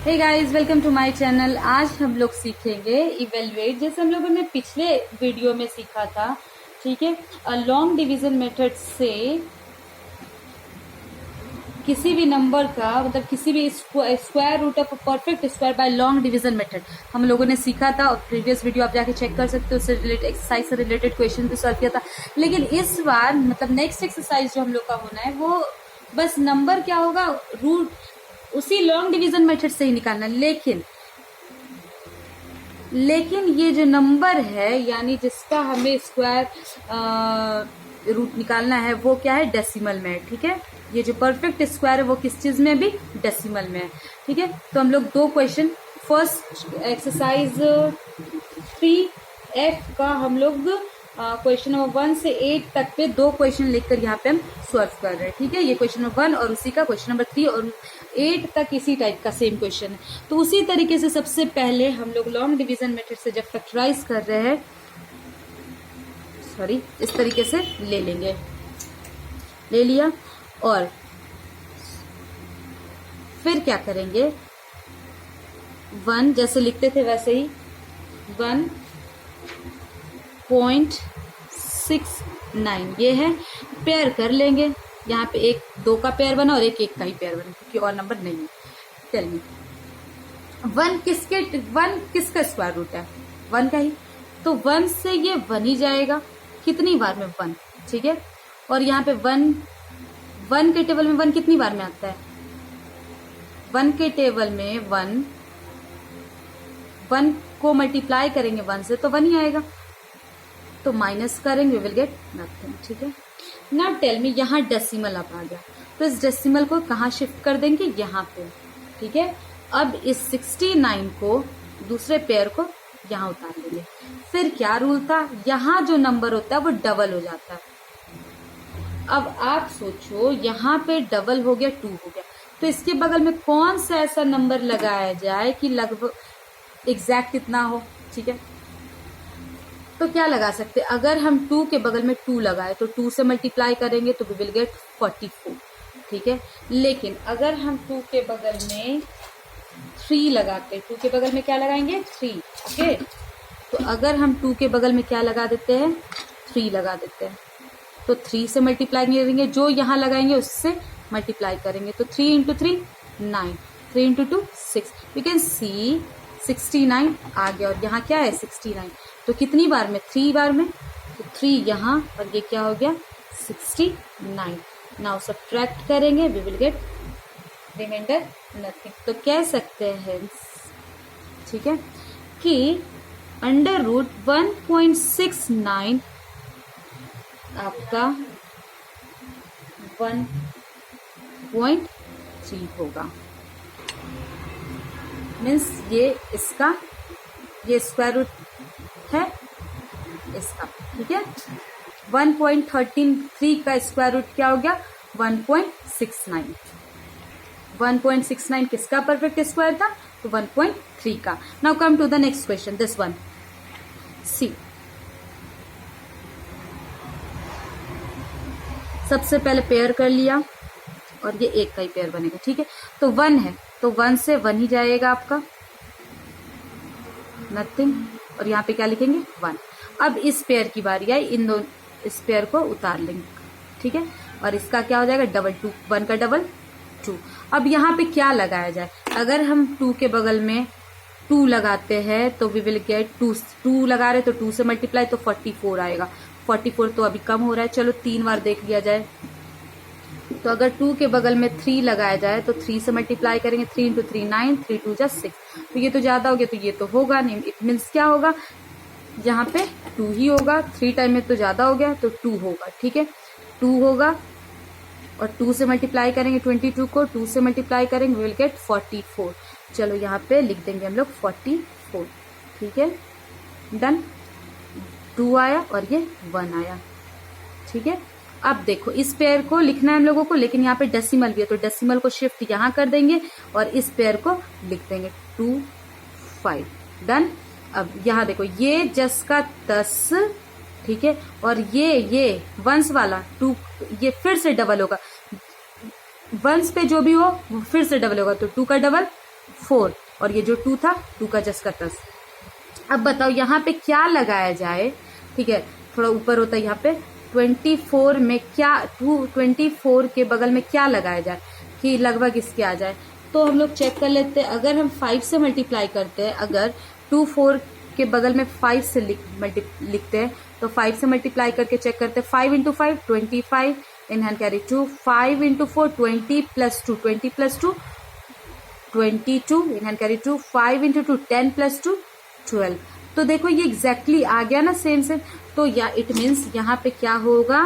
Hey guys, welcome to my channel. आज हम लोग सीखेंगे इवेल्युएट। जैसे हम लोगों ने पिछले वीडियो में सीखा था, ठीक है, लॉन्ग डिवीजन मेथड से किसी भी नंबर का मतलब किसी भी square root of perfect square by long division method हम लोगों ने सीखा था। और प्रीवियस वीडियो आप जाके चेक कर सकते हो, उससे रिलेटेड एक्सरसाइज से रिलेटेड क्वेश्चन भी सॉल्व किया था। लेकिन इस बार मतलब नेक्स्ट एक्सरसाइज जो हम लोग का होना है वो बस नंबर क्या होगा, रूट उसी लॉन्ग डिवीजन मेथड से ही निकालना। लेकिन ये जो नंबर है यानी जिसका हमें स्क्वायर रूट निकालना है वो क्या है, डेसिमल में है। ठीक है, ये जो परफेक्ट स्क्वायर है वो किस चीज में भी, डेसिमल में है। ठीक है, तो हम लोग दो क्वेश्चन, फर्स्ट एक्सरसाइज 3F का हम लोग क्वेश्चन नंबर 1 से 8 तक पे दो क्वेश्चन लेकर यहाँ पे हम सॉल्व कर रहे हैं। ठीक है, ये क्वेश्चन नंबर 1 और उसी का क्वेश्चन नंबर 3 और 8 तक इसी टाइप का सेम क्वेश्चन है। तो उसी तरीके से सबसे पहले हम लोग लॉन्ग डिवीजन मेथड से जब फैक्टराइज कर रहे हैं, सॉरी, इस तरीके से ले लेंगे, ले लिया। और फिर क्या करेंगे, 1 जैसे लिखते थे वैसे ही 1.69 ये है, पेयर कर लेंगे। यहाँ पे एक 2 का पेयर बना और एक का ही पेयर बना क्योंकि और नंबर नहीं है। टेल मी 1 किसका स्क्वायर रूट है, 1 का ही, तो 1 से ये 1 ही जाएगा। कितनी बार में 1, ठीक है। और यहाँ पे 1 के टेबल में 1 कितनी बार में आता है, 1 के टेबल में 1 को मल्टीप्लाई करेंगे 1 से तो 1 ही आएगा, तो माइनस करेंगे, विल गेट नथिंग। ठीक है, नाउ टेल मी, यहाँ डेसिमल अब आ गया तो इस डेसिमल को कहाँ शिफ्ट कर देंगे, यहाँ पे। ठीक है, अब इस 69 को दूसरे पेयर को यहाँ उतार लेंगे। फिर क्या रूल था, यहाँ जो नंबर होता है वो डबल हो जाता है। अब आप सोचो, यहाँ पे डबल हो गया, 2 हो गया, तो इसके बगल में कौन सा ऐसा नंबर लगाया जाए कि लगभग एग्जैक्ट इतना हो। ठीक है, तो क्या लगा सकते, अगर हम 2 के बगल में 2 लगाए तो 2 से मल्टीप्लाई करेंगे तो वी विल गेट 44। ठीक है, लेकिन अगर हम 2 के बगल में 3 लगाते, 2 के बगल में क्या लगाएंगे, 3। ओके, तो अगर हम 2 के बगल में क्या लगा देते हैं, 3 लगा देते हैं, तो 3 से मल्टीप्लाई करेंगे, जो यहाँ लगाएंगे उससे मल्टीप्लाई करेंगे, तो 3 into 3 9, 3 into 2 6। You can see 69 आ गया। और यहाँ क्या है 69, तो कितनी बार में, 3 बार में, तो 3 यहाँ और ये क्या हो गया 69। नाउ सब्ट्रैक्ट करेंगे, we will get remainder nothing. तो कह सकते हैं, ठीक है, कि अंडर रूट 1.69 आपका 1.3 होगा। मीन्स ये इसका, ये स्क्वायर रूट है इसका। ठीक है, 1.133 का स्क्वायर रूट क्या हो गया, 1.69। 1.69 किसका परफेक्ट स्क्वायर था, तो 1.3 का। Now come to the next question, this one, C. सबसे पहले पेयर कर लिया और ये एक का ही पेयर बनेगा। ठीक है, तो 1 है तो 1 से 1 ही जाएगा आपका, नथिंग। और यहाँ पे क्या लिखेंगे, 1। अब इस पेयर की बारी आई, इन दोनों इस पेयर को उतार लेंगे। ठीक है, और इसका क्या हो जाएगा, डबल 2, 1 का डबल 2। अब यहाँ पे क्या लगाया जाए, अगर हम 2 के बगल में 2 लगाते हैं तो वी विल गेट 2 लगा रहे तो 2 से मल्टीप्लाई तो 44 आएगा। 44 तो अभी कम हो रहा है, चलो 3 बार देख लिया जाए। तो अगर 2 के बगल में 3 लगाया जाए तो 3 से मल्टीप्लाई करेंगे, 3 इंटू 3 9, 3 2 जा 6। तो ये तो ज्यादा हो गया, तो ये तो होगा नहीं। इट मीन्स क्या होगा, यहाँ पे 2 ही होगा, 3 टाइम में तो ज्यादा हो गया तो 2 होगा। ठीक है, 2 होगा और 2 से मल्टीप्लाई करेंगे 22 को, 2 से मल्टीप्लाई करेंगे, विल गेट 44। चलो यहाँ पे लिख देंगे हम लोग 44। ठीक है, डन। 2 आया और ये 1 आया। ठीक है, अब देखो इस पेयर को लिखना है हम लोगों को, लेकिन यहाँ पे डेसिमल भी है तो डेसिमल को शिफ्ट यहाँ कर देंगे और इस पेयर को लिख देंगे 2 5। डन। अब यहाँ देखो ये 10 का 10, ठीक है, और ये वंस वाला 2 ये फिर से डबल होगा, वंस पे जो भी हो वो फिर से डबल होगा, तो 2 का डबल 4 और ये जो 2 था 2 का जस्ट का 10। अब बताओ यहाँ पे क्या लगाया जाए, ठीक है, थोड़ा ऊपर होता है यहाँ पे 24 में क्या 24 के बगल में क्या लगाया जाए कि लगभग इसके आ जाए। तो हम लोग चेक कर लेते हैं, अगर हम 5 से मल्टीप्लाई करते हैं, अगर 24 के बगल में 5 से लिखते हैं तो 5 से मल्टीप्लाई करके चेक करते हैं। 5 इंटू 5 25 इन hand carry 2, 5 into 4 20 plus 2 20 plus 2 22 इन हैंड कैरी 2, 5 इंटू 2 10 प्लस 2 12। तो देखो ये एग्जैक्टली आ गया ना, सेम सेम। तो या इट मीन्स यहाँ पे क्या होगा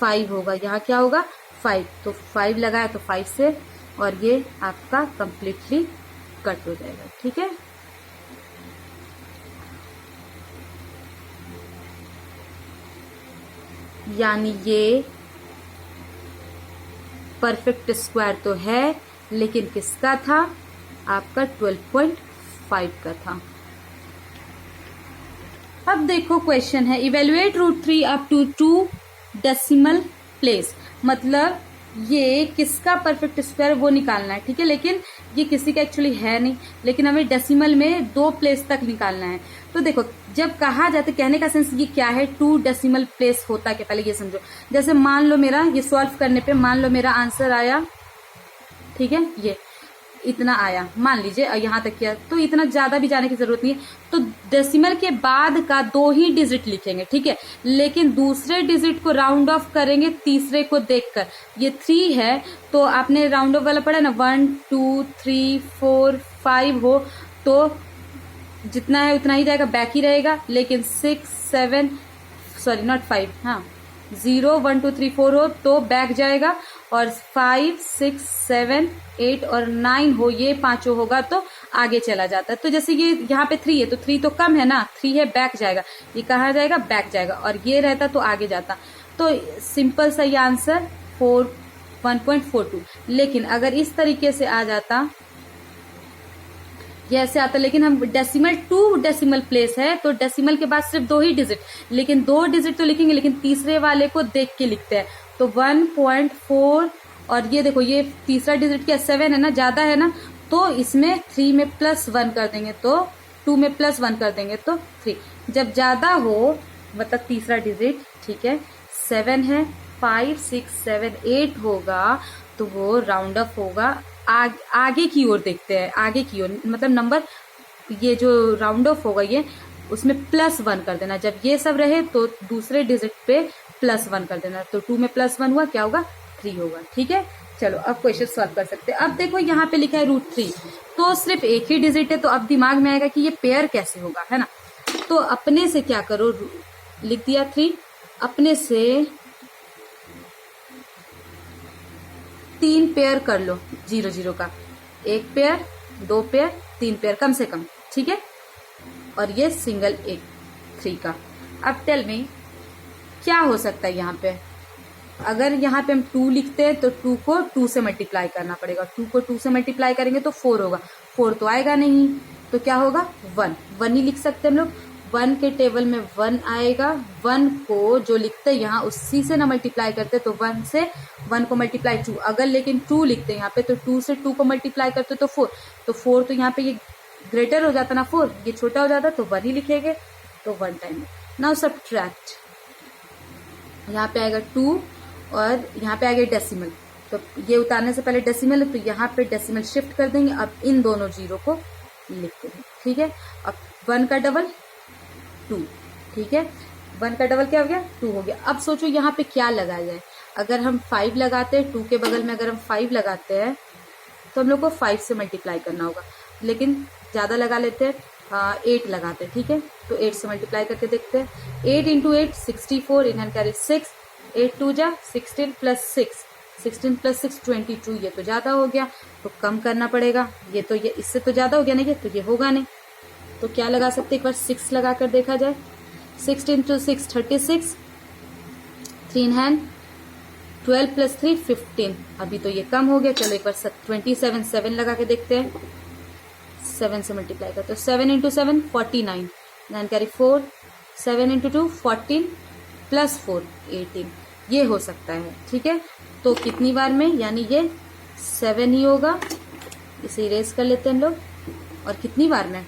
5 होगा, यहाँ क्या होगा 5, तो 5 लगाया तो 5 से, और ये आपका कंप्लीटली कट हो जाएगा, ठीक है। यानी ये परफेक्ट स्क्वायर तो है, लेकिन किसका था, आपका 12.5 का था। अब देखो क्वेश्चन है, evaluate root 3 up to 2 decimal place, मतलब ये किसका परफेक्ट स्क्वायर वो निकालना है, ठीक है। लेकिन ये किसी का एक्चुअली है नहीं, लेकिन हमें डेसिमल में 2 प्लेस तक निकालना है। तो देखो जब कहा जाता है, कहने का सेंस ये क्या है, 2 डेसिमल प्लेस होता क्या, पहले ये समझो। जैसे मान लो मेरा ये सॉल्व करने पे मान लो मेरा आंसर आया, ठीक है, ये इतना आया मान लीजिए, यहाँ तक किया, तो इतना ज्यादा भी जाने की जरूरत नहीं है। तो डेसिमल के बाद का 2 ही डिजिट लिखेंगे, ठीक है, लेकिन दूसरे डिजिट को राउंड ऑफ करेंगे तीसरे को देखकर। ये 3 है तो आपने राउंड ऑफ वाला पढ़ा ना, 1 2 3 4 5 हो तो जितना है उतना ही जाएगा, बैक ही रहेगा। लेकिन 6 7 सॉरी नॉट 5, हाँ 0 1 2 3 4 हो तो बैक जाएगा, और 5 6 7 8 और 9 हो, ये पांचों होगा तो आगे चला जाता है। तो जैसे ये यहाँ पे 3 है तो 3 तो कम है ना, 3 है बैक जाएगा, ये कहाँ जाएगा बैक जाएगा, और ये रहता तो आगे जाता। तो सिंपल सा ये आंसर 1.42। लेकिन अगर इस तरीके से आ जाता, ये ऐसे आता, लेकिन हम डेसिमल 2 डेसिमल प्लेस है तो डेसिमल के बाद सिर्फ 2 ही डिजिट, लेकिन 2 डिजिट तो लिखेंगे, लेकिन तीसरे वाले को देख के लिखते हैं। तो 1.4, और ये देखो ये तीसरा डिजिट क्या 7 है ना, ज्यादा है ना, तो इसमें 3 में प्लस 1 कर देंगे, तो 2 में प्लस 1 कर देंगे तो 3। जब ज्यादा हो मतलब तीसरा डिजिट, ठीक है, 7 है, 5 6 7 8 होगा तो वो राउंड अप होगा, आगे की ओर देखते हैं, आगे की ओर मतलब नंबर, ये जो राउंड ऑफ होगा ये उसमें प्लस 1 कर देना। जब ये सब रहे तो दूसरे डिजिट पे प्लस 1 कर देना, तो 2 में प्लस 1 हुआ क्या होगा 3 होगा, ठीक है। चलो अब क्वेश्चन सॉल्व कर सकते हैं। अब देखो यहाँ पे लिखा है √3, तो सिर्फ एक ही डिजिट है, तो अब दिमाग में आएगा कि ये पेयर कैसे होगा, है ना। तो अपने से क्या करो, लिख दिया 3, अपने से 3 पेयर कर लो 0 0 का, 1 पेयर 2 पेयर 3 पेयर कम से कम, ठीक है, और ये सिंगल 1 3 का। अब टेल मी क्या हो सकता है यहाँ पे। अगर यहाँ पे हम 2 लिखते हैं तो 2 को 2 से मल्टीप्लाई करना पड़ेगा, 2 को 2 से मल्टीप्लाई करेंगे तो 4 होगा, 4 तो आएगा नहीं, तो क्या होगा 1 ही लिख सकते हैं हम लोग। 1 के टेबल में 1 आएगा, 1 को जो लिखते हैं यहाँ उसी से ना मल्टीप्लाई करते, तो 1 से 1 को मल्टीप्लाई 2। अगर लेकिन 2 लिखते हैं यहाँ पे तो 2 से 2 को मल्टीप्लाई करते तो 4, तो 4 तो यहाँ पे ये ग्रेटर हो जाता ना 4, ये छोटा हो जाता, तो 1 ही लिखेंगे, तो 1 टाइम। नाउ सब्ट्रैक्ट, यहाँ पे आएगा 2 और यहाँ पे आएगा डेसिमल, तो ये उतारने से पहले डेसिमल है तो यहाँ पे डेसिमल शिफ्ट कर देंगे। अब इन दोनों 0 को लिख देंगे, ठीक है। अब 1 का डबल 2, ठीक है, 1 का डबल क्या हो गया 2 हो गया। अब सोचो यहाँ पे क्या लगाया जाए। अगर हम 5 लगाते हैं, 2 के बगल में अगर हम 5 लगाते हैं तो हम लोग को 5 से मल्टीप्लाई करना होगा, लेकिन ज्यादा लगा लेते हैं, 8 लगाते हैं, ठीक है, तो 8 से मल्टीप्लाई करके देखते हैं। 8 इंटू 8 64 इन हैंड कैरी 6, 8 2 जा 16 प्लस 6 16 प्लस 6 22, ये तो ज्यादा हो गया तो कम करना पड़ेगा, ये तो ये इससे तो ज्यादा हो गया नहीं, ये तो ये होगा नहीं, तो क्या लगा सकते, एक बार 6 लगा कर देखा जाए। 6 इंटू 6 36, 3 इन हैंड 12 प्लस 3 15, अभी तो ये कम हो गया, चलो एक बार 27 7 लगा के देखते हैं, 7 से मल्टीप्लाई करते हो, 7 into 7 49, then carry 4, 7 into 2 14 plus 4 18, ये हो सकता है, ठीक है। तो कितनी बार में, यानी ये 7 ही होगा, इसे इरेज कर लेते हैं हम लोग। और कितनी बार में,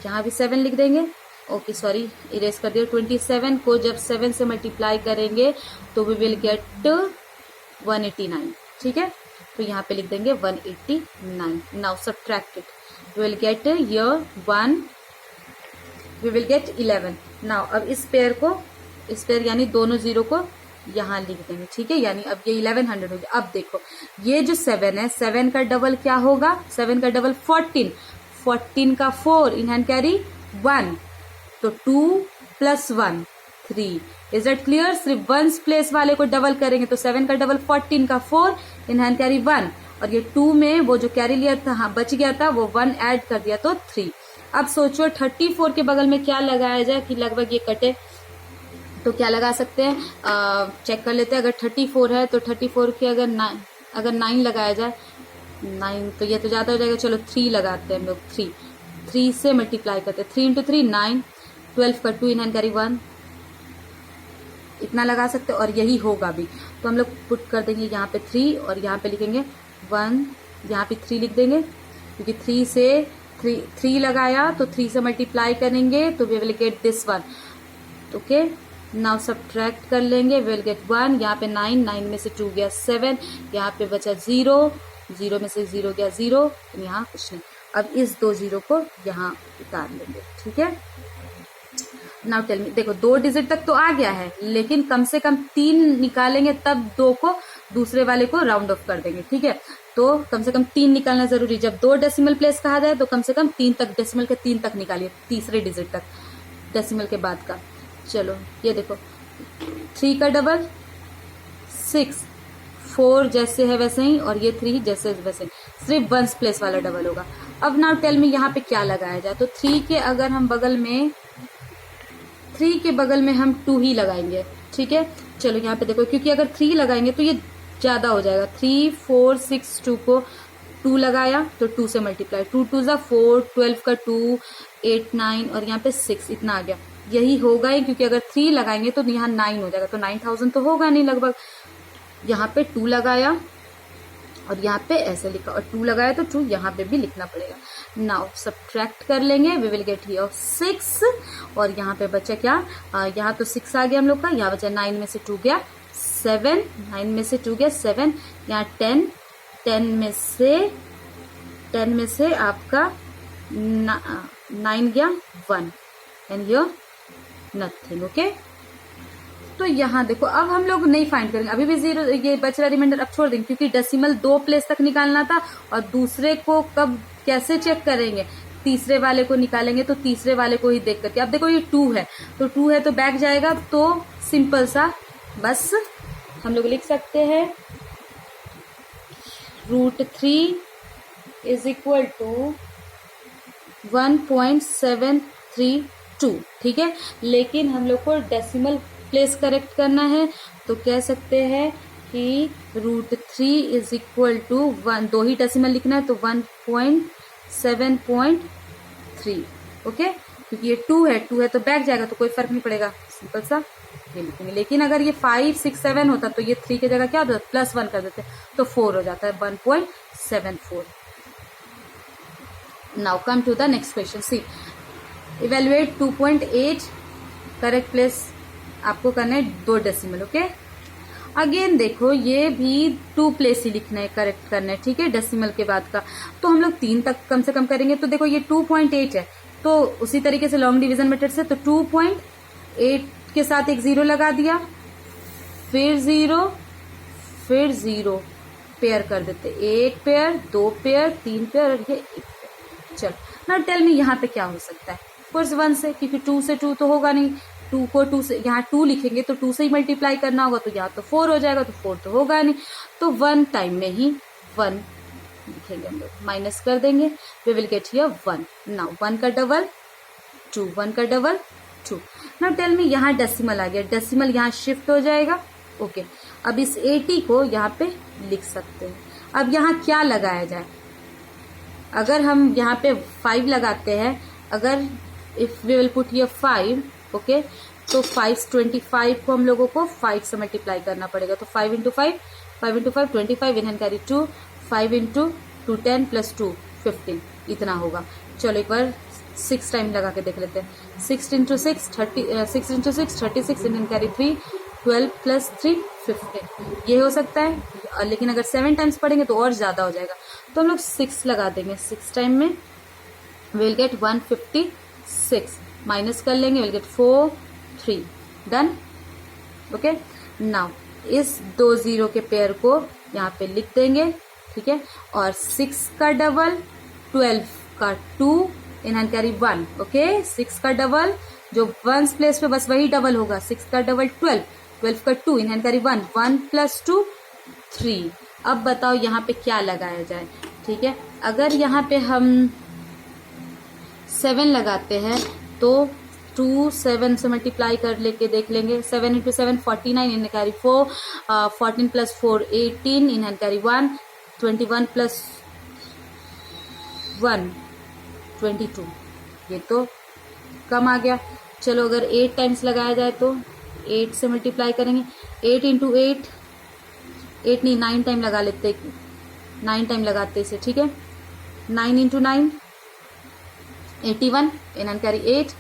यहाँ भी 7 लिख देंगे। ओके सॉरी, इरेज कर दिया। 27 को जब 7 से मल्टीप्लाई करेंगे तो वी विल गेट 189, ठीक है। तो यहाँ पे लिख देंगे 189। Now subtract it, we will get here 1, we will get 11। Now अब इस पेयर यानी दोनों जीरो को यहाँ लिख देंगे, ठीक है। यानी अब ये 1100 हो गया। अब देखो ये जो 7 है, 7 का डबल क्या होगा, 7 का डबल 14, 14 का 4 इन हैंड कैरी 1, तो 2 + 1 3। Is it clear? सिर्फ वंस प्लेस वाले को डबल करेंगे तो 7 का डबल 14 का 4 इन हैंड कैरी 1, और ये 2 में वो जो कैरी लिया था, हाँ बच गया था, वो 1 ऐड कर दिया तो 3। अब सोचो 34 के बगल में क्या लगाया जाए कि लगभग ये कटे। तो क्या लगा सकते हैं, चेक कर लेते हैं। अगर 34 है तो 34 के अगर 9 लगाया जाए, 9 तो ये तो ज्यादा हो जाएगा। चलो 3 लगाते हैं हम लोग। 3 से मल्टीप्लाई करते हैं। 3 × 3 9, 12 का 2 इन हैंड कैरी 1, इतना लगा सकते हैं। और यही होगा भी, तो हम लोग पुट कर देंगे यहाँ पे 3 और यहाँ पे लिखेंगे 1, यहाँ पे 3 लिख देंगे, क्योंकि 3 से 3 लगाया तो 3 से मल्टीप्लाई करेंगे तो we will get this 1। Okay, now subtract कर लेंगे, वी विल गेट 1। यहाँ पे 9 में से 2 गया 7, यहाँ पे बचा 0 में से 0 गया 0, यहाँ कुछ नहीं। अब इस 2 0 को यहाँ उतार लेंगे, ठीक है। नाउ टेल मी, देखो 2 डिजिट तक तो आ गया है, लेकिन कम से कम 3 निकालेंगे तब 2 को दूसरे वाले को राउंड ऑफ कर देंगे, ठीक है। तो कम से कम 3 निकालना जरूरी। जब 2 डेसिमल प्लेस कहा जाए तो कम से कम 3 तक, डेसिमल के 3 तक निकालिए, तीसरे डिजिट तक डेसिमल के बाद का। चलो ये देखो 3 का डबल 6, 4 जैसे है वैसे ही, और ये 3 जैसे वैसे ही, सिर्फ वंस प्लेस वाला डबल होगा। अब नाउ टेल मी यहाँ पे क्या लगाया जाए। तो 3 के अगर हम बगल में, 3 के बगल में हम 2 ही लगाएंगे, ठीक है। चलो यहाँ पे देखो, क्योंकि अगर 3 लगाएंगे तो ये ज्यादा हो जाएगा। 3 4 6 2 को 2 लगाया तो 2 से मल्टीप्लाई, 2 2 = 4, 12 का 2 8 9, और यहाँ पे 6, इतना आ गया। यही होगा ही, क्योंकि अगर 3 लगाएंगे तो यहाँ 9 हो जाएगा, तो 9000 तो होगा नहीं लगभग। यहाँ पे 2 लगाया और यहाँ पे ऐसे लिखा, और 2 लगाया तो 2 यहाँ पे भी लिखना पड़ेगा। नाउ सब्ट्रैक्ट कर लेंगे, वी विल गेट हियर 6, और यहाँ पे बचा क्या, यहाँ तो 6 आ गया हम लोग का, यहाँ बचा 9 में से 2 गया 7, 9 में से 2 गया 7, यहाँ 10, 10 में से आपका 9 गया 1, एंड हियर नथिंग। ओके, तो यहाँ देखो, अब हम लोग नहीं फाइंड करेंगे, अभी भी 0 ये बच रहा रिमाइंडर अब छोड़ देंगे, क्योंकि डेसिमल 2 प्लेस तक निकालना था, और दूसरे को कब कैसे चेक करेंगे, तीसरे वाले को निकालेंगे तो तीसरे वाले को ही देख करके। अब देखो ये 2 है, तो 2 है तो बैक जाएगा, तो सिंपल सा बस हम लोग लिख सकते हैं √3 = 1.732, ठीक है। लेकिन हम लोग को डेसिमल प्लेस करेक्ट करना है, तो कह सकते हैं कि √3 = 1, 2 ही डेसिमल लिखना है, तो 1.7.3, ओके। क्योंकि ये 2 है तो बैक जाएगा, तो कोई फर्क नहीं पड़ेगा, सिंपल सा ये लिखेंगे। लेकिन अगर ये 5 6 7 होता तो ये 3 की जगह क्या होता, +1 कर देते, तो 4 हो जाता है, 1.74। Now come to the next question. C, evaluate 2.8, correct place आपको करना है 2 डेसिमल, ओके। अगेन देखो, ये भी 2 प्लेस ही लिखना है, करेक्ट करना है, ठीक है, डेसिमल के बाद का। तो हम लोग 3 तक कम से कम करेंगे। तो देखो ये 2.8 है, तो उसी तरीके से लॉन्ग डिवीजन मेथड से, तो 2.8 के साथ एक 0 लगा दिया, फिर 0 पेयर कर देते, 1 पेयर 2 पेयर 3 पेयर, और ये 1 पेयर। चल ना टेल मी यहाँ पे क्या हो सकता है। कोर्स 1 से, क्योंकि 2 से 2 तो होगा नहीं, 2 को 2 से, यहाँ 2 लिखेंगे तो 2 से ही मल्टीप्लाई करना होगा, तो यहाँ तो 4 हो जाएगा, तो 4 तो होगा नहीं, तो 1 टाइम में ही 1 लिखेंगे हम लोग, माइनस कर देंगे, we will get here 1। Now 1 का डबल 2, 1 का डबल 2। नाउ टेल मी, यहाँ डेसिमल आ गया, डेसिमल यहाँ शिफ्ट हो जाएगा, ओके। अब इस 80 को यहाँ पे लिख सकते हैं। अब यहाँ क्या लगाया जाए, अगर हम यहाँ पे 5 लगाते हैं, अगर if we will put here 5, okay, तो 5 25 को हम लोगों को 5 से मल्टीप्लाई करना पड़ेगा, तो 5 × 5 25 इन हैंड कैरी 2, 5 × 2 10 प्लस 2 15 इतना होगा। चलो एक बार 6 टाइम लगा के देख लेते हैं। 6 into 6 6 into 6 36 into carry 3 12 plus 3 15 ये हो सकता है। लेकिन अगर 7 टाइम्स पढ़ेंगे तो और ज्यादा हो जाएगा, तो हम लोग 6 लगा देंगे। 6 टाइम में विल गेट 156 माइनस कर लेंगे, will get 4 3 done. Okay, now इस 2 0 के पेयर को यहाँ पे लिख देंगे, ठीक है। और 6 का डबल 12 का 2 इन हैंड कैरी 1। ओके, 6 का डबल जो 1 प्लेस पे बस वही डबल होगा। 6 का डबल 12 12 का 2 इन हैंड कैरी 1 1 प्लस 2 3। अब बताओ यहाँ पे क्या लगाया जाए, ठीक है। अगर यहाँ पे हम 7 लगाते हैं तो 2 7 से मल्टीप्लाई कर लेके देख लेंगे। 7 इंटू 7 49 इन कैरी 4 14 प्लस 4 18 इन हैंड कैरी 1 21 प्लस 1 22। ये तो कम आ गया। चलो अगर 8 टाइम्स लगाया जाए तो 8 से मल्टीप्लाई करेंगे। 8 इंटू 8 8 नहीं 9 टाइम लगा लेते, 9 टाइम लगाते इसे, ठीक है। 9 into 9 81 in hand carry 8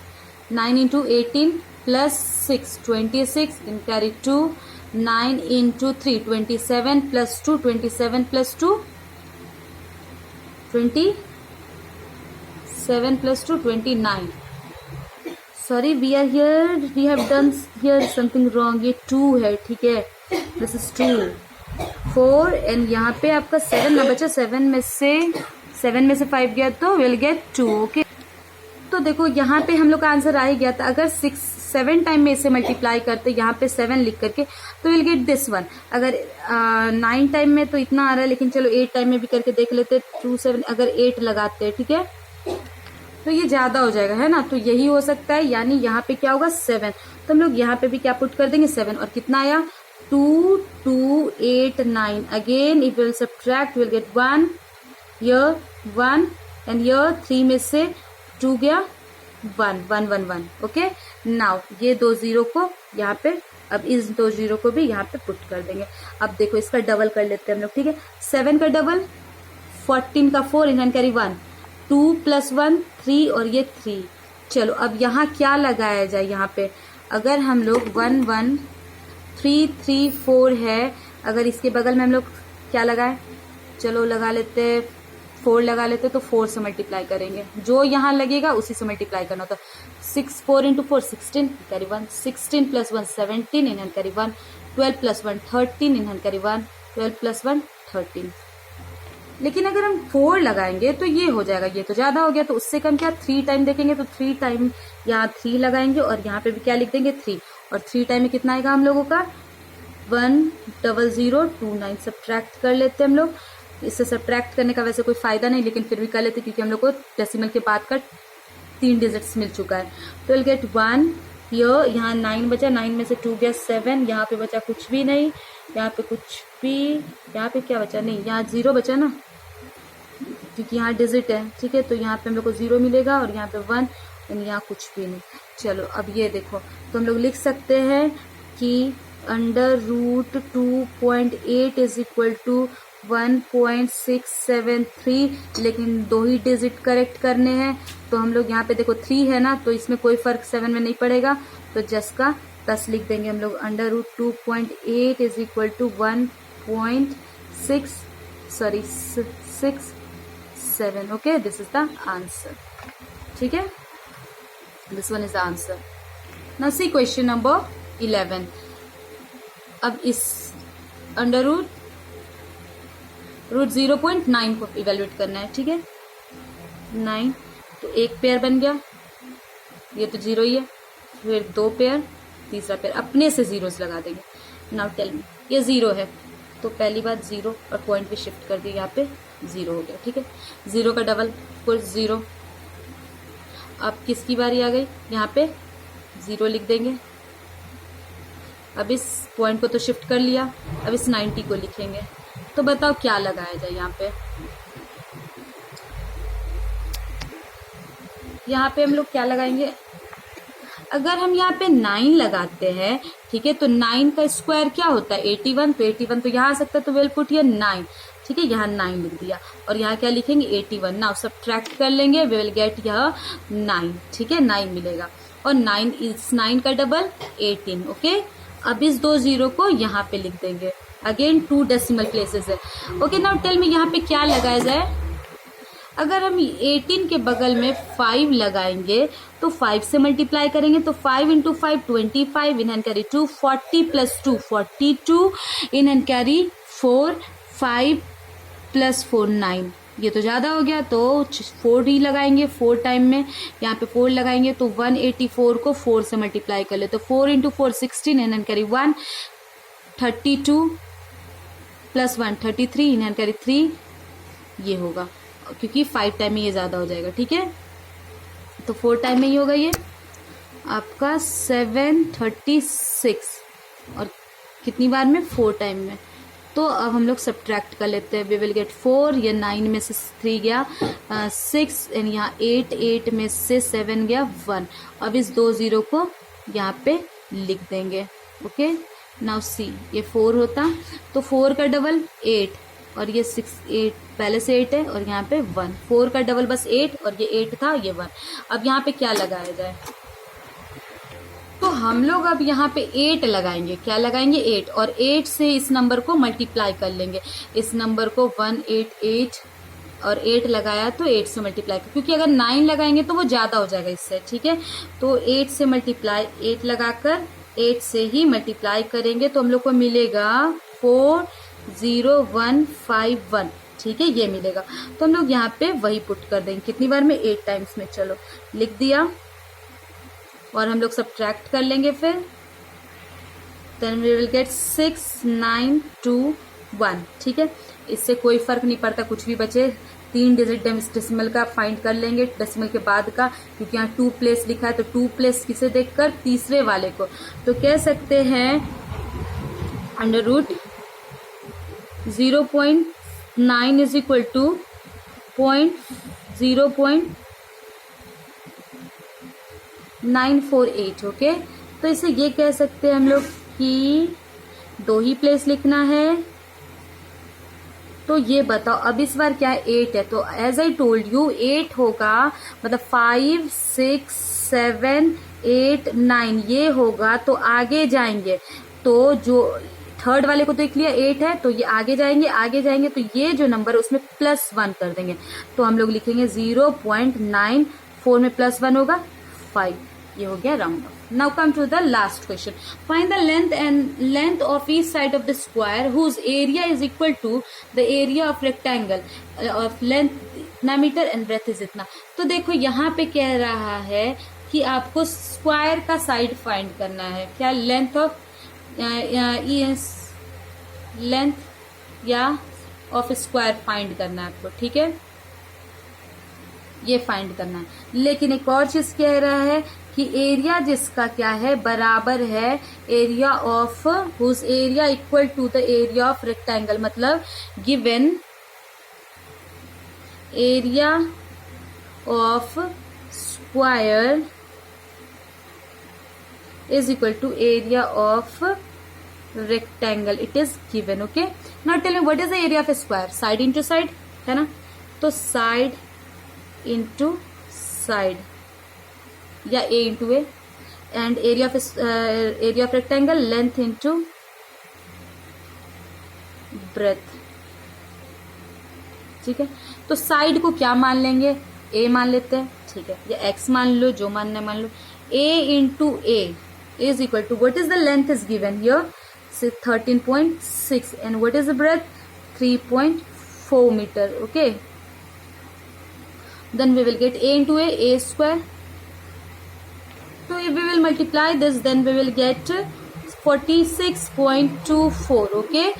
9 into 18 plus 6 26 in carry 2 9 into 3 27 plus 2 27 plus 2 27 plus 2 29। Sorry we are here, we have done here something wrong. ये 2 है, ठीक है, दिस इज 2 4 एंड यहाँ पे आपका 7 ना बचा। 7 में से 5 गया तो विल गेट 2। ओके, तो देखो यहाँ पे हम लोग का आंसर आ ही गया था। अगर 7 टाइम में इसे मल्टीप्लाई करते यहाँ पे 7 लिख करके तो विल गेट दिस वन। अगर 9 टाइम में तो इतना आ रहा है, लेकिन चलो 8 टाइम में भी करके देख लेते। 2 7 अगर 8 लगाते हैं, ठीक है, तो ये ज्यादा हो जाएगा, है ना। तो यही हो सकता है, यानी यहाँ पे क्या होगा 7। तो हम लोग यहाँ पे भी क्या पुट कर देंगे 7। और कितना आया 2 2 8 9। Again if will subtract will get 1 here 1 and here 3 में से 2 गया 1 1 1 1। ओके, नाउ ये 2 0 को यहाँ पे, अब इस 2 0 को भी यहाँ पे पुट कर देंगे। अब देखो इसका डबल कर लेते हैं हम लोग, ठीक है। 7 का डबल 14 का 4 इन हैंड कैरी 1 2 प्लस 1 3 और ये 3। चलो अब यहाँ क्या लगाया जाए, यहाँ पे अगर हम लोग 1 1 3 3 4 है, अगर इसके बगल में हम लोग क्या लगाए, चलो लगा लेते 4 लगा लेते, तो 4 से मल्टीप्लाई करेंगे। जो यहाँ लगेगा उसी से मल्टीप्लाई करना होता। 6 4 इंटू 4 16 कैरी 1 16 प्लस 1 17 इन हैंड कैरी 1 12 प्लस 1 13 इन हैंड कैरी 1 12 प्लस 1 13। लेकिन अगर हम 4 लगाएंगे तो ये हो जाएगा, ये तो ज्यादा हो गया। तो उससे कम क्या 3 टाइम देखेंगे, तो 3 टाइम यहाँ 3 लगाएंगे और यहाँ पे भी क्या लिख देंगे 3। और 3 टाइम में कितना आएगा हम लोगों का 10029। सब्ट्रैक्ट कर लेते हैं हम लोग। इससे सब्ट्रैक्ट करने का वैसे कोई फायदा नहीं, लेकिन फिर भी कर लेते क्योंकि हम लोग को डेसिमल के बाद का 3 डिजिट्स मिल चुका है। तो विल गेट 1 यहाँ 9 बचा, 9 में से 2 गया 7, यहाँ पे बचा कुछ भी नहीं, यहाँ पे कुछ भी, यहाँ पे क्या बचा, नहीं यहाँ 0 बचा ना, क्योंकि यहाँ डिजिट है, ठीक है। तो यहाँ पे हम लोग को 0 मिलेगा और यहाँ पे 1 और यहाँ कुछ भी नहीं। चलो अब ये देखो, तो हम लोग लिख सकते हैं कि under root 2.8 is equal to 1.673, लेकिन 2 ही डिजिट करेक्ट करने हैं। तो हम लोग यहाँ पे देखो 3 है ना, तो इसमें कोई फर्क 7 में नहीं पड़ेगा, तो जस्ट का 10 लिख देंगे हम लोग। Under root 2.8 is equal to 1.67। Okay, this is the answer, ठीक है, this one is the answer. Now C question number 11। अब इस अंडर रूट 0.9 को इवेल्युएट करना है, ठीक है। 9 तो एक पेयर बन गया, ये तो 0 ही है, फिर 2 पेयर, तीसरा पेयर, अपने से जीरोस लगा देंगे। नाउ टेल मी, ये 0 है तो पहली बात 0 और पॉइंट भी शिफ्ट कर दिया, यहाँ पे 0 हो गया, ठीक है। 0 का डबल कुछ 0। अब किसकी बारी आ गई, यहाँ पे 0 लिख देंगे। अब इस पॉइंट को तो शिफ्ट कर लिया, अब इस 90 को लिखेंगे। तो बताओ क्या लगाया जाए यहाँ पे। यहाँ पे हम लोग क्या लगाएंगे, अगर हम यहाँ पे 9 लगाते हैं, ठीक है, तो 9 का स्क्वायर क्या होता है 81, तो 81 तो यहाँ आ सकता है, तो विल पुट हियर 9। ठीक है, यहाँ 9 लिख दिया और यहाँ क्या लिखेंगे 81। नाउ सब्ट्रैक्ट कर लेंगे, वी विल गेट यह 9, ठीक है 9 मिलेगा और 9 का डबल 18। ओके, अब इस 2 जीरो को यहाँ पे लिख देंगे, अगेन 2 डेसिमल प्लेसेस है। ओके, नाउ टेल मी यहाँ पे क्या लगाया जाए। अगर हम 18 के बगल में 5 लगाएंगे तो 5 से मल्टीप्लाई करेंगे तो 5 इंटू 5 25, इन हैंड कैरी 2, 40 प्लस 2 42, इन हैंड कैरी 4, 5 प्लस 4 9। ये तो ज़्यादा हो गया तो 4 ही लगाएंगे, 4 टाइम में यहाँ पे 4 लगाएंगे तो 184 को 4 से मल्टीप्लाई कर ले तो 4 इंटू 4 16, इन हैंड कैरी 1, 32 प्लस 1 33, इन हैंड कैरी 3, ये होगा क्योंकि 5 टाइम में ये ज़्यादा हो जाएगा। ठीक है, तो 4 टाइम में ही होगा ये आपका 736 और कितनी बार में 4 टाइम में। तो अब हम लोग सब्ट्रैक्ट कर लेते हैं, वी विल गेट 4, ये 9 में से 3 गया 6 एंड यहाँ 8 में से 7 गया 1। अब इस 2 जीरो को यहाँ पे लिख देंगे। ओके, नाउ सी ये 4 होता तो 4 का डबल 8 और ये 8 पहले से 8 है और यहाँ पे 1, 4 का डबल बस 8 और ये 8 था ये 1। अब यहाँ पे क्या लगाया जाए, तो हम लोग अब यहाँ पे 8 लगाएंगे। क्या लगाएंगे 8 और 8 से इस नंबर को मल्टीप्लाई कर लेंगे। इस नंबर को 188 और 8 लगाया तो 8 से मल्टीप्लाई क्योंकि अगर 9 लगाएंगे तो वो ज्यादा हो जाएगा इससे। ठीक है, तो 8 से मल्टीप्लाई 8 लगाकर 8 से ही मल्टीप्लाई करेंगे तो हम लोग को मिलेगा 40151। ठीक है, ये मिलेगा तो हम लोग यहाँ पे वही पुट कर देंगे कितनी बार में 8 टाइम्स में। चलो लिख दिया और हम लोग सब्ट्रैक्ट कर लेंगे फिर, देन वी विल गेट 6921। ठीक है, इससे कोई फर्क नहीं पड़ता, कुछ भी बचे 3 डिजिट डेसिमल का फाइंड कर लेंगे डेसिमल के बाद का, क्योंकि यहाँ 2 प्लेस लिखा है तो 2 प्लेस किसे देखकर तीसरे वाले को। तो कह सकते हैं under root 0.9 is equal to 0.948। Okay, तो इसे ये कह सकते हैं हम लोग कि 2 ही प्लेस लिखना है। तो ये बताओ अब इस बार क्या है 8 है तो एज आई टोल्ड यू 8 होगा मतलब 5 6 7 8 9 ये होगा। तो आगे जाएंगे तो जो थर्ड वाले को देख लिया 8 है तो ये आगे जाएंगे तो ये जो नंबर है उसमें +1 कर देंगे तो हम लोग लिखेंगे 0.94 में +1 होगा 5। ये हो गया round off. Now come to the last question, find the length of each side of the square whose area is equal to the area of rectangle of length इतना मीटर एंड ब्रेथ इज इतना। तो देखो यहाँ पे कह रहा है कि आपको स्क्वायर का साइड फाइंड करना है। क्या लेंथ ऑफ लेंथ या ऑफ स्क्वायर फाइंड करना है आपको। ठीक है, ये फाइंड करना है। लेकिन एक और चीज कह रहा है कि एरिया जिसका क्या है बराबर है area of whose area equal to the area of rectangle, मतलब given area of square is equal to area of rectangle. It is given. Okay, now tell me what is the area of a square? Side into side है ना, तो side into side या a into a, and area of rectangle length into breadth. ठीक है, तो side को क्या मान लेंगे a मान लेते हैं। ठीक है, या x मान लो, जो मानना मान लो। a into a is equal to what is the length is given here, say 13.6 and what is the breadth 3.4 meter. Okay, then we will get a into a square. So if we will multiply this then we will get 46.24. Okay,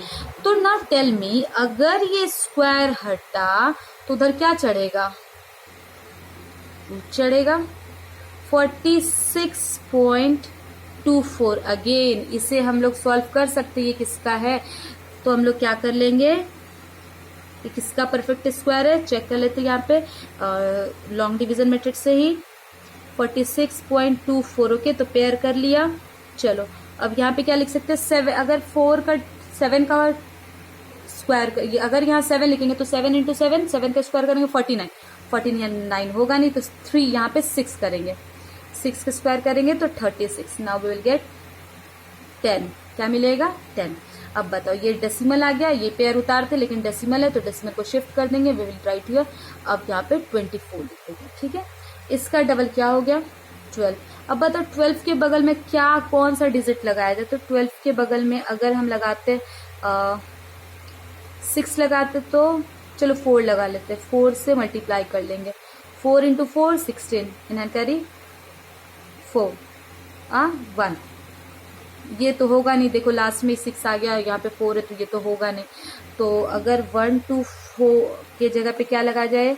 तो now tell me अगर ये square हटा तो उधर क्या चढ़ेगा, चढ़ेगा 46.24। Again इसे हम लोग सॉल्व कर सकते हैं, ये किसका है तो हम लोग क्या कर लेंगे, ये किसका परफेक्ट स्क्वायर है चेक कर लेते हैं यहाँ पे लॉन्ग डिवीजन मेथड से ही 46.24। ओके, तो पेयर कर लिया। चलो अब यहाँ पे क्या लिख सकते हैं 7, अगर 7 का स्क्वायर, अगर यहाँ 7 लिखेंगे तो 7 इंटू 7, 7 का स्क्वायर करेंगे 49, 49 होगा नहीं तो 3 यहाँ पे 6 करेंगे, 6 का स्क्वायर करेंगे तो 36। नाउ वी विल गेट 10, क्या मिलेगा 10। अब बताओ ये डेसिमल आ गया, ये पेयर उतारते लेकिन डेसिमल है तो डेसिमल को शिफ्ट कर देंगे, वी विल राइट हियर। अब यहाँ पे 24 लिख देंगे, ठीक है। इसका डबल क्या हो गया 12। अब बताओ 12 के बगल में क्या कौन सा डिजिट लगाया जाए, तो 12 के बगल में अगर हम लगाते 6 लगाते तो चलो 4 लगा लेते, 4 से मल्टीप्लाई कर लेंगे, 4 इंटू 4 16, इन कैरी 4 1, ये तो होगा नहीं, देखो लास्ट में 6 आ गया, यहाँ पे 4 है तो ये तो होगा नहीं। तो अगर 1 to 4 के जगह पे क्या लगा जाए,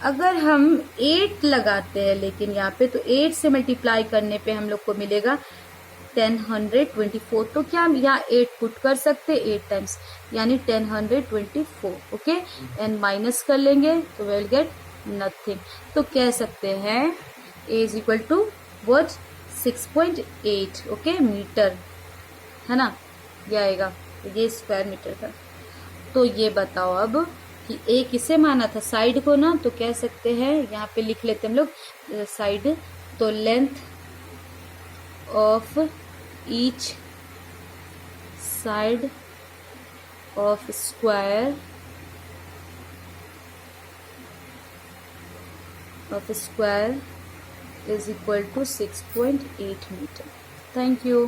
अगर हम 8 लगाते हैं लेकिन यहाँ पे तो 8 से मल्टीप्लाई करने पे हम लोग को मिलेगा 1024, तो क्या हम यहाँ 8 पुट कर सकते 8 टाइम्स, यानी 1024, ओके, एंड माइनस कर लेंगे तो वी विल गेट नथिंग। तो कह सकते हैं a is equal to what 6.8, okay, metre, है ना, ये आएगा, ये स्क्वायर मीटर का। तो ये बताओ अब कि ए किसे माना था, साइड को ना, तो कह सकते हैं यहाँ पे लिख लेते हम लोग साइड, तो length of each side of square is equal to 6.8 meter. Thank you.